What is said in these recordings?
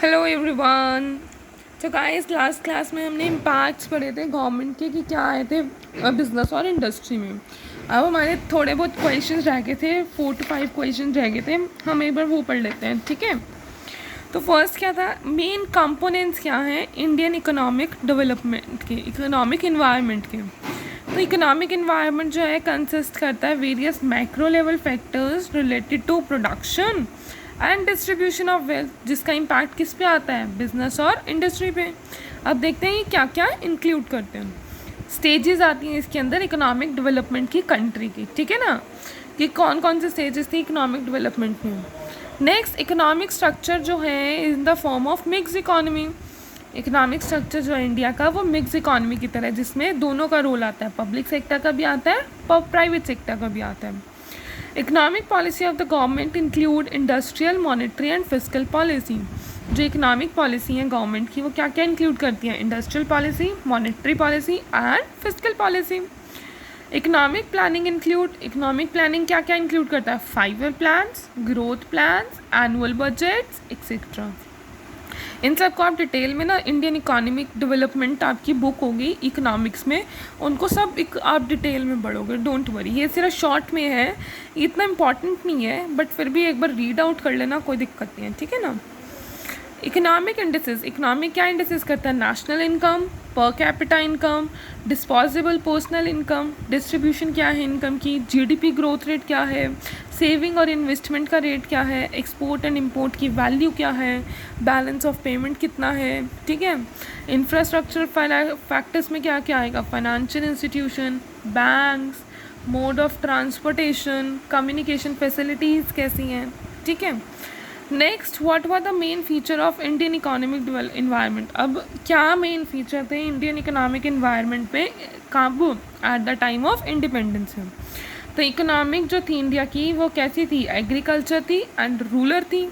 Hello everyone. तो guys last class में हमने इम्पैक्ट्स पढ़े थे गवर्नमेंट के कि क्या आए थे बिजनेस और इंडस्ट्री में। अब हमारे थोड़े बहुत क्वेश्चंस रह गए थे, 4 to 5 क्वेश्चन रह गए थे। हम एक बार वो पढ़ लेते हैं, ठीक है। तो फर्स्ट क्या था, मेन कंपोनेंट्स क्या हैं इंडियन इकोनॉमिक डेवलपमेंट के, इकोनॉमिक इन्वायरमेंट के। तो इकोनॉमिक इन्वायरमेंट जो है कंसिस्ट करता है various macro level factors related to production and distribution of wealth, जिसका इम्पैक्ट किस पे आता है, बिजनेस और इंडस्ट्री पे। अब देखते हैं ये क्या क्या इंक्लूड करते हैं। स्टेजेस आती हैं इसके अंदर इकोनॉमिक डेवलपमेंट की कंट्री की, ठीक है ना, कि कौन कौन से स्टेजेस थी इकोनॉमिक डेवलपमेंट में। नेक्स्ट, इकोनॉमिक स्ट्रक्चर जो है in the form of mix economy. Economic structure जो है इंडिया का वो मिक्स इकोनॉमी की तरह है, जिसमें दोनों का रोल आता है, पब्लिक सेक्टर का भी आता है, प्राइवेट सेक्टर का भी आता है। Economic policy of the government include industrial, monetary and fiscal policy. जो इकोनॉमिक पॉलिसी है गवर्नमेंट की वो क्या क्या इंक्लूड करती हैं, industrial policy, monetary policy and fiscal policy. Economic planning क्या क्या इंक्लूड करता है, 5 year plans, growth plans, annual budgets etcetera. इन सब को आप डिटेल में ना, इंडियन इकोनॉमिक डेवलपमेंट आपकी बुक होगी इकोनॉमिक्स में, उनको सब आप डिटेल में पढ़ोगे, डोंट वरी। ये सिर्फ शॉर्ट में है, इतना इम्पॉर्टेंट नहीं है, बट फिर भी एक बार रीड आउट कर लेना, कोई दिक्कत नहीं है, ठीक है ना। इकोनॉमिक इंडेसेस, इकोनॉमिक क्या इंडेसेस करता है, national income, per capita income, disposable personal income, distribution क्या है इनकम की, जीडीपी ग्रोथ रेट क्या है, सेविंग और इन्वेस्टमेंट का रेट क्या है, एक्सपोर्ट एंड इंपोर्ट की वैल्यू क्या है, बैलेंस ऑफ पेमेंट कितना है, ठीक है। इंफ्रास्ट्रक्चर फैक्टर्स में क्या क्या आएगा, financial institution, banks, mode of transportation, communication facilities कैसी हैं, ठीक है। Next, what were the main feature of Indian economic environment. अब क्या मेन फीचर थे इंडियन इकोनॉमिक इन्वायरमेंट पे कब, at the time of independence है। तो इकोनॉमिक जो थी इंडिया की वो कैसी थी, एग्रीकल्चर थी एंड रूरल थी।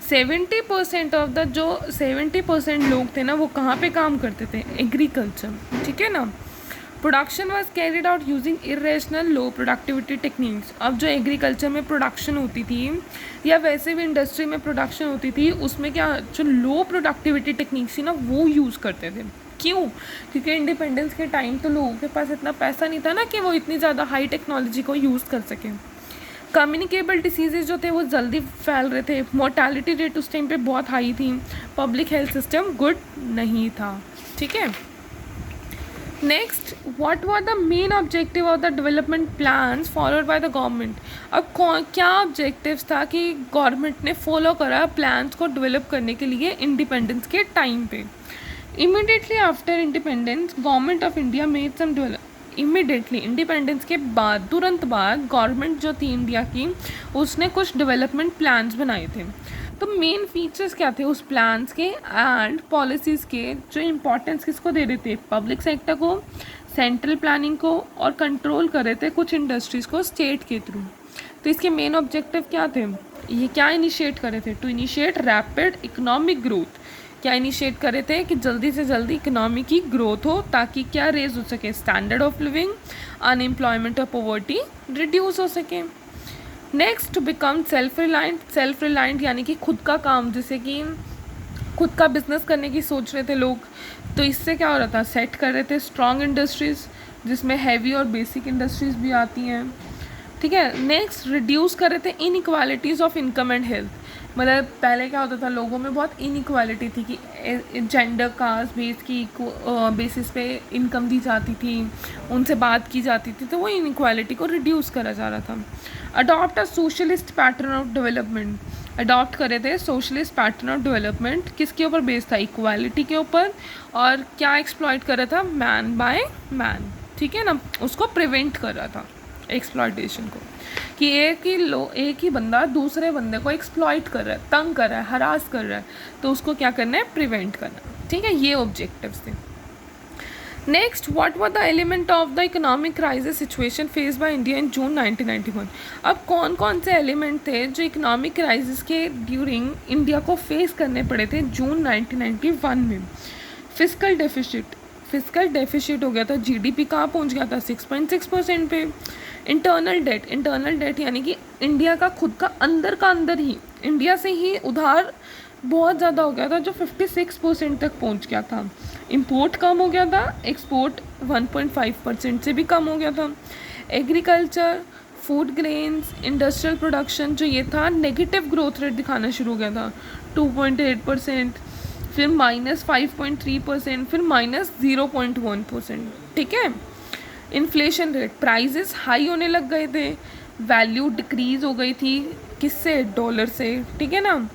70% लोग थे ना वो कहाँ पे काम करते थे, एग्रीकल्चर, ठीक है ना। Production was carried out using irrational low productivity techniques. अब जो एग्रीकल्चर में प्रोडक्शन होती थी या वैसे भी इंडस्ट्री में प्रोडक्शन होती थी, उसमें क्या जो लो प्रोडक्टिविटी टेक्निक्स थी ना वो यूज़ करते थे। क्यों, क्योंकि इंडिपेंडेंस के टाइम तो लोगों के पास इतना पैसा नहीं था ना कि वो इतनी ज़्यादा हाई टेक्नोलॉजी को यूज़ कर सकें। कम्युनिकेबल डिसीजेज जो थे वो जल्दी फैल रहे थे, मोर्टालिटी रेट उस टाइम पे बहुत हाई थी, पब्लिक हेल्थ सिस्टम गुड नहीं था, ठीक है। Next, what were the main objective of the development plans followed by the government. अब क्या ऑब्जेक्टिव्स था कि गवर्नमेंट ने फॉलो करा प्लान्स को डेवलप करने के लिए इंडिपेंडेंस के टाइम पे। Immediately after independence government of India made some develop. Immediately independence के बाद, तुरंत बाद गवर्नमेंट जो थी इंडिया की उसने कुछ डेवलपमेंट प्लान्स बनाए थे। तो मेन फीचर्स क्या थे उस प्लान्स के एंड पॉलिसीज़ के, जो इम्पोर्टेंस किसको दे रहे थे, पब्लिक सेक्टर को, सेंट्रल प्लानिंग को, और कंट्रोल कर रहे थे कुछ इंडस्ट्रीज़ को स्टेट के थ्रू। तो इसके मेन ऑब्जेक्टिव क्या थे, ये क्या इनिशिएट कर रहे थे, to initiate rapid economic growth. क्या इनिशिएट कर रहे थे कि जल्दी से जल्दी इकोनॉमी की ग्रोथ हो, ताकि क्या रेज हो सके, स्टैंडर्ड ऑफ लिविंग, अनएम्प्लॉयमेंट और पॉवर्टी रिड्यूस हो सके। Next, to become self reliant यानी कि खुद का काम, जैसे कि खुद का बिजनेस करने की सोच रहे थे लोग, तो इससे क्या हो रहा था, सेट कर रहे थे स्ट्रॉन्ग इंडस्ट्रीज़ जिसमें हैवी और बेसिक इंडस्ट्रीज़ भी आती हैं, ठीक है। नेक्स्ट, रिड्यूस कर रहे थे inequalities of income and health. मतलब पहले क्या होता था, लोगों में बहुत इनइक्वालिटी थी कि जेंडर कास्ट बेस की बेसिस पे इनकम दी जाती थी, उनसे बात की जाती थी, तो वो इनइक्वालिटी को रिड्यूस करा जा रहा था। Adopt a socialist pattern of development, adopt करे थे सोशलिस्ट पैटर्न ऑफ डेवलपमेंट, किसके ऊपर बेस्ड था, इक्वालिटी के ऊपर, और क्या एक्सप्लॉइट कर रहा था, मैन बाय मैन, ठीक है ना, उसको प्रिवेंट कर रहा था एक्सप्लॉइटेशन को, कि एक ही बंदा दूसरे बंदे को एक्सप्लॉइट कर रहा है, तंग कर रहा है, हरास कर रहा है, तो उसको क्या करना है, प्रिवेंट करना, ठीक है। ये ऑब्जेक्टिव्स थे। Next, what were the element of the economic crisis situation face by India in June 1991। अब कौन कौन से एलिमेंट थे जो इकोनॉमिक क्राइसिस के ड्यूरिंग इंडिया को फेस करने पड़े थे जून 1991 में। फिस्कल डेफिसिट हो गया था, जीडीपी कहाँ पहुँच गया था, 6.6% पे। इंटरनल डेट यानी कि इंडिया का खुद का अंदर ही इंडिया से ही उधार बहुत ज़्यादा हो गया था, जो 56% तक पहुंच गया था। इंपोर्ट कम हो गया था, एक्सपोर्ट 1.5% से भी कम हो गया था। Agriculture, food grains, industrial production जो ये था नेगेटिव ग्रोथ रेट दिखाना शुरू हो गया था, 2.8%, फिर -5.3%, फिर -0.1%। ठीक है। इन्फ्लेशन रेट, प्राइजेस हाई होने लग गए थे, वैल्यू डिक्रीज हो गई थी, किससे? डॉलर से। ठीक है ना।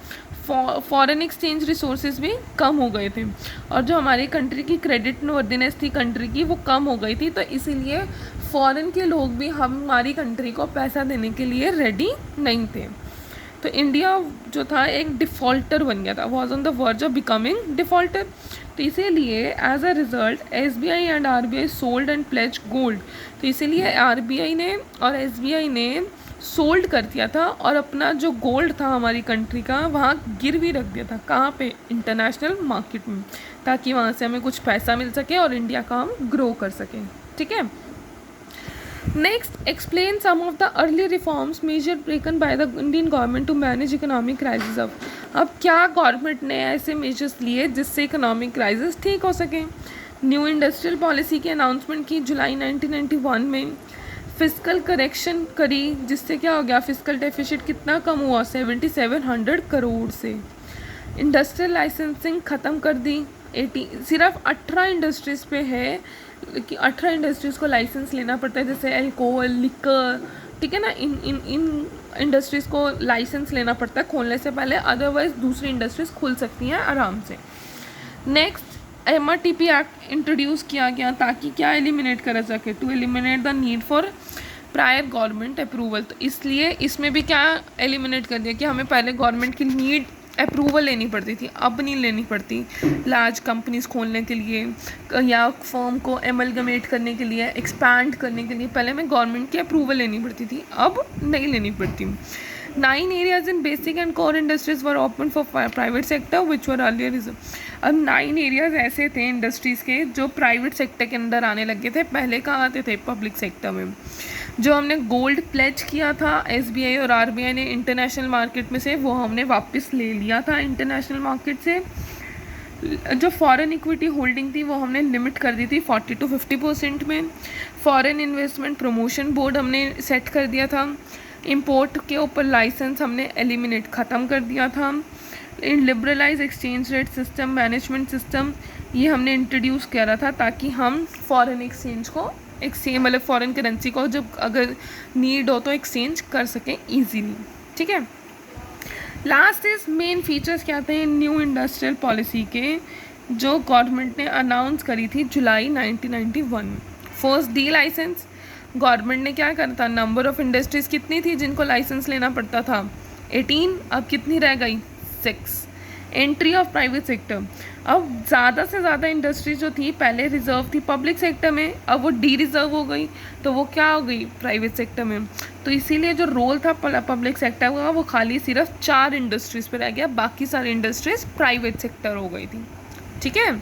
फॉरेन एक्सचेंज रिसोर्सेज भी कम हो गए थे, और जो हमारी कंट्री की क्रेडिट वर्दिनेस थी कंट्री की, वो कम हो गई थी। तो इसीलिए फॉरेन के लोग भी हमारी कंट्री को पैसा देने के लिए रेडी नहीं थे। तो इंडिया जो था एक डिफ़ॉल्टर बन गया था, was on the verge of becoming defaulter. तो इसीलिए as a result SBI and RBI sold and pledge gold. तो इसीलिए RBI ने और SBI ने सोल्ड कर दिया था, और अपना जो गोल्ड था हमारी कंट्री का वहाँ गिरवी रख दिया था। कहाँ पे? इंटरनेशनल मार्केट में, ताकि वहाँ से हमें कुछ पैसा मिल सके और इंडिया का हम ग्रो कर सकें। ठीक है। Next, explain some of the early reforms measures taken by the Indian government to manage economic crisis। अब क्या गवर्नमेंट ने ऐसे मेजर्स लिए जिससे इकोनॉमिक क्राइसिस ठीक हो सके? न्यू इंडस्ट्रियल पॉलिसी की अनाउंसमेंट की जुलाई 1991 में। फिजिकल करेक्शन करी, जिससे क्या हो गया? फिजिकल डेफिसिट कितना कम हुआ? 7700 करोड़ से। इंडस्ट्रियल लाइसेंसिंग ख़त्म कर दी। सिर्फ 18 इंडस्ट्रीज़ पे है कि 18 इंडस्ट्रीज़ को लाइसेंस लेना पड़ता है, जैसे अल्कोहल, लिकर। ठीक है ना। इन इंडस्ट्रीज़ को लाइसेंस लेना पड़ता है खोलने से पहले, अदरवाइज दूसरी इंडस्ट्रीज़ खुल सकती हैं आराम से। नेक्स्ट, MRTP एक्ट इंट्रोड्यूस किया गया, ताकि क्या एलिमिनेट करा सके? To eliminate the need for prior government approval. तो इसलिए इसमें भी क्या एलिमिनेट कर दिया कि हमें पहले गवर्नमेंट की नीड अप्रूवल लेनी पड़ती थी, अब नहीं लेनी पड़ती। लार्ज कंपनीज खोलने के लिए या फर्म को एमलगमेट करने के लिए, एक्सपैंड करने के लिए पहले हमें गवर्नमेंट की अप्रूवल लेनी पड़ती थी, अब नहीं लेनी पड़ती। 9 areas in basic and core industries were open for private sector which were earlier reserved। अब 9 एरियाज़ ऐसे थे इंडस्ट्रीज़ के जो प्राइवेट सेक्टर के अंदर आने लगे थे, पहले कहाँ आते थे? पब्लिक सेक्टर में। जो हमने गोल्ड प्लेज किया था SBI और RBI ने इंटरनेशनल मार्केट में से, वो हमने वापस ले लिया था इंटरनेशनल मार्केट से। जो फॉरेन इक्विटी होल्डिंग थी वो हमने लिमिट कर दी थी 40 to 50% में। फॉरेन इन्वेस्टमेंट प्रमोशन बोर्ड हमने सेट कर दिया था। इंपोर्ट के ऊपर लाइसेंस हमने एलिमिनेट ख़त्म कर दिया था। Liberalise exchange rate system, management system, ये हमने इंट्रोड्यूस करा था ताकि हम फॉरेन एक्सचेंज को मतलब फॉरेन करेंसी को जब अगर नीड हो तो एक्सचेंज कर सकें ईजीली। ठीक है। लास्ट इज मेन फीचर्स क्या थे न्यू इंडस्ट्रियल पॉलिसी के, जो गवर्नमेंट ने अनाउंस करी थी जुलाई 1991। First, delicense. गवर्नमेंट ने क्या करा था? नंबर ऑफ इंडस्ट्रीज़ कितनी थी जिनको लाइसेंस लेना पड़ता था? 18, अब कितनी रह गई? 6। एंट्री ऑफ प्राइवेट सेक्टर, अब ज़्यादा से ज़्यादा इंडस्ट्रीज जो थी पहले रिजर्व थी पब्लिक सेक्टर में, अब वो डी रिजर्व हो गई, तो वो क्या हो गई? प्राइवेट सेक्टर में। तो इसीलिए जो रोल था पब्लिक सेक्टर का वो खाली सिर्फ 4 इंडस्ट्रीज़ पे रह गया, बाकी सारी इंडस्ट्रीज प्राइवेट सेक्टर हो गई थी। ठीक है।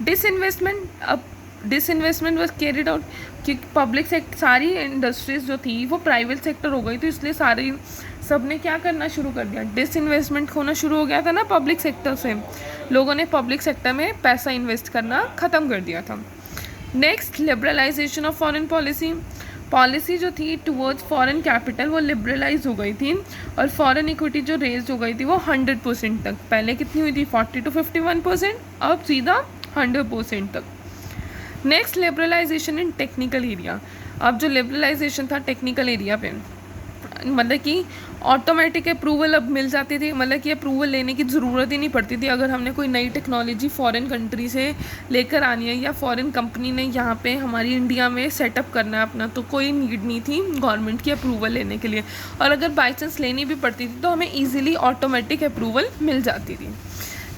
डिसइन्वेस्टमेंट, अब डिसइन्वेस्टमेंट वॉज कैरिड आउट, क्योंकि पब्लिक सेक्टर सारी इंडस्ट्रीज़ जो थी वो प्राइवेट सेक्टर हो गई, तो इसलिए सारी सब ने क्या करना शुरू कर दिया? डिसइन्वेस्टमेंट होना शुरू हो गया था ना पब्लिक सेक्टर से, लोगों ने पब्लिक सेक्टर में पैसा इन्वेस्ट करना ख़त्म कर दिया था। Next, liberalisation of foreign policy. Policy जो थी टुवर्ड्स फॉरेन कैपिटल वो लिबरलाइज हो गई थी, और फॉरेन इक्विटी जो रेज हो गई थी वो 100% तक, पहले कितनी हुई थी? 40 to 51%, अब सीधा 100% तक। Next, liberalisation in technical area. अब जो लिबरलाइजेशन था टेक्निकल एरिया पे, मतलब कि ऑटोमेटिक अप्रूवल अब मिल जाती थी, मतलब कि अप्रूवल लेने की ज़रूरत ही नहीं पड़ती थी। अगर हमने कोई नई टेक्नोलॉजी फॉरेन कंट्री से लेकर आनी है या फॉरेन कंपनी ने यहाँ पे हमारी इंडिया में सेटअप करना है अपना, तो कोई नीड नहीं थी गवर्नमेंट की अप्रूवल लेने के लिए, और अगर बाई चांस लेनी भी पड़ती थी तो हमें ईजिली ऑटोमेटिक अप्रूवल मिल जाती थी।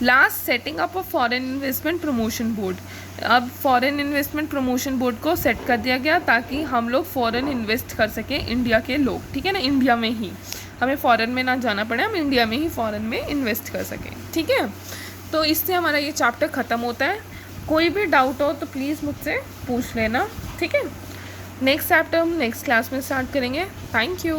Last, setting up of foreign investment promotion board. अब फॉरेन इन्वेस्टमेंट प्रमोशन बोर्ड को सेट कर दिया गया ताकि हम लोग फॉरेन इन्वेस्ट कर सकें, इंडिया के लोग। ठीक है ना, इंडिया में ही, हमें फॉरेन में ना जाना पड़े, हम इंडिया में ही फॉरेन में इन्वेस्ट कर सकें। ठीक है। तो इससे हमारा ये चैप्टर ख़त्म होता है। कोई भी डाउट हो तो प्लीज़ मुझसे पूछ लेना। ठीक है। नेक्स्ट चैप्टर हम नेक्स्ट क्लास में स्टार्ट करेंगे। Thank you.